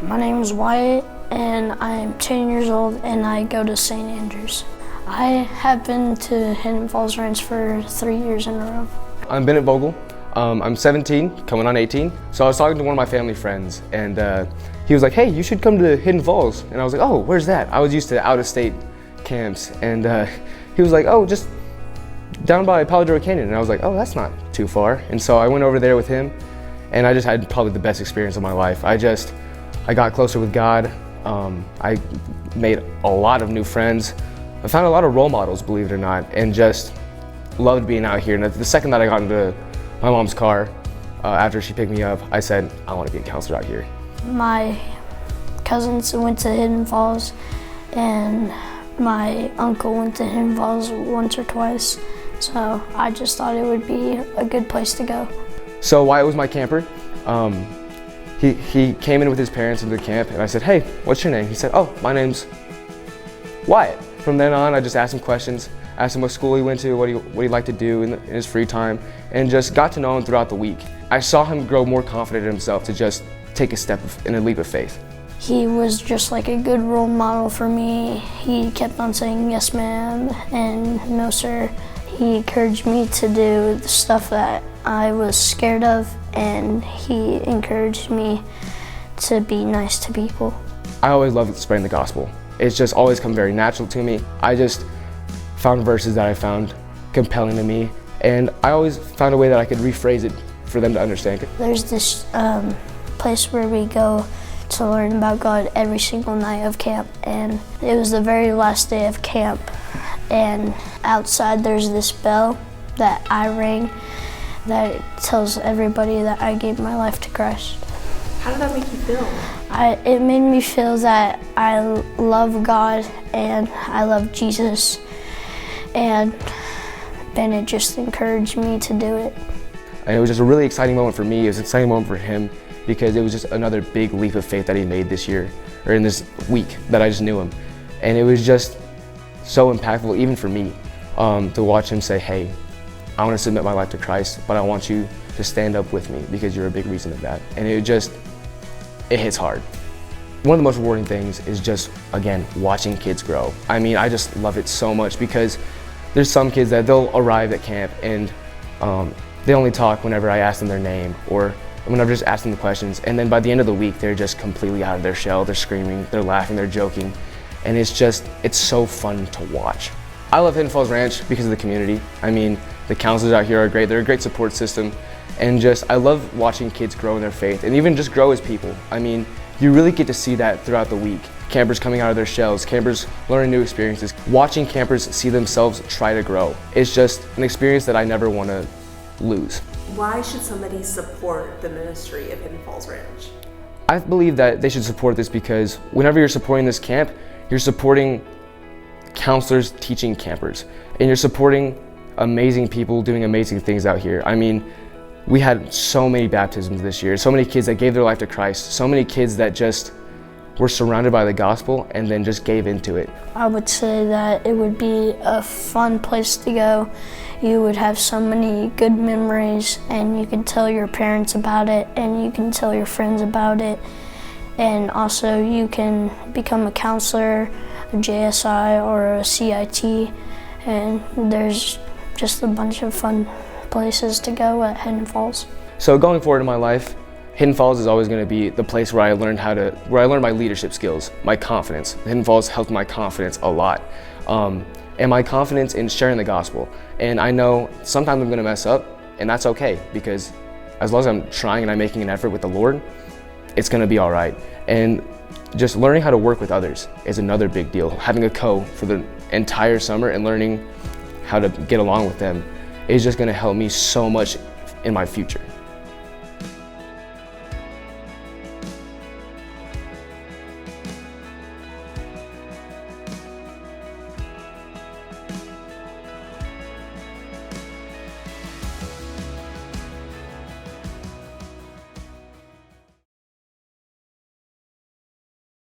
My name is Wyatt and I'm 10 years old and I go to St. Andrews. I have been to Hidden Falls Ranch for 3 years in a row. I'm Bennett Vogel. I'm 17, coming on 18. So I was talking to one of my family friends and he was like, hey, you should come to Hidden Falls. And I was like, oh, where's that? I was used to out-of-state camps. And he was like, oh, just down by Paladuro Canyon. And I was like, oh, that's not too far. And so I went over there with him and I just had probably the best experience of my life. I got closer with God. I made a lot of new friends. I found a lot of role models, believe it or not, and just loved being out here. And the second that I got into my mom's car, after she picked me up, I said, I want to be a counselor out here. My cousins went to Hidden Falls and my uncle went to Hidden Falls once or twice. So I just thought it would be a good place to go. So Wyatt was my camper. He came in with his parents into the camp and I said, hey, what's your name? He said, oh, my name's Wyatt. From then on, I just asked him questions, asked him what school he went to, what he'd like to do in his free time, and just got to know him throughout the week. I saw him grow more confident in himself to just take a step in a leap of faith. He was just like a good role model for me. He kept on saying, yes, ma'am, and no, sir. He encouraged me to do the stuff that I was scared of, and he encouraged me to be nice to people. I always loved spreading the gospel. It's just always come very natural to me. I just found verses that I found compelling to me, and I always found a way that I could rephrase it for them to understand it. There's this place where we go to learn about God every single night of camp, and it was the very last day of camp, and outside there's this bell that I ring that tells everybody that I gave my life to Christ. How did that make you feel? It made me feel that I love God and I love Jesus, and Bennett just encouraged me to do it. And it was just a really exciting moment for me. It was an exciting moment for him because it was just another big leap of faith that he made this year, or in this week that I just knew him. And it was just so impactful even for me to watch him say, hey, I want to submit my life to Christ, but I want you to stand up with me because you're a big reason of that. And it hits hard. One of the most rewarding things is just, again, watching kids grow. I mean, I just love it so much because there's some kids that they'll arrive at camp and they only talk whenever I ask them their name or whenever I just ask them the questions. And then by the end of the week, they're just completely out of their shell. They're screaming, they're laughing, they're joking. And it's so fun to watch. I love Hidden Falls Ranch because of the community. I mean, the counselors out here are great. They're a great support system. And I love watching kids grow in their faith and even just grow as people. I mean, you really get to see that throughout the week. Campers coming out of their shells, campers learning new experiences, watching campers see themselves try to grow. It's just an experience that I never want to lose. Why should somebody support the ministry of Hidden Falls Ranch? I believe that they should support this because whenever you're supporting this camp, you're supporting counselors teaching campers, and you're supporting amazing people doing amazing things out here. I mean, we had so many baptisms this year, so many kids that gave their life to Christ, so many kids that just were surrounded by the gospel and then just gave into it. I would say that it would be a fun place to go. You would have so many good memories and you can tell your parents about it and you can tell your friends about it. And also you can become a counselor, a JSI or a CIT, and there's just a bunch of fun places to go at Hidden Falls. So going forward in my life, Hidden Falls is always going to be the place where I learned my leadership skills, my confidence. Hidden Falls helped my confidence a lot, and my confidence in sharing the gospel. And I know sometimes I'm going to mess up, and that's okay because as long as I'm trying and I'm making an effort with the Lord, it's going to be all right. And just learning how to work with others is another big deal. Having a co for the entire summer and learning how to get along with them is just going to help me so much in my future.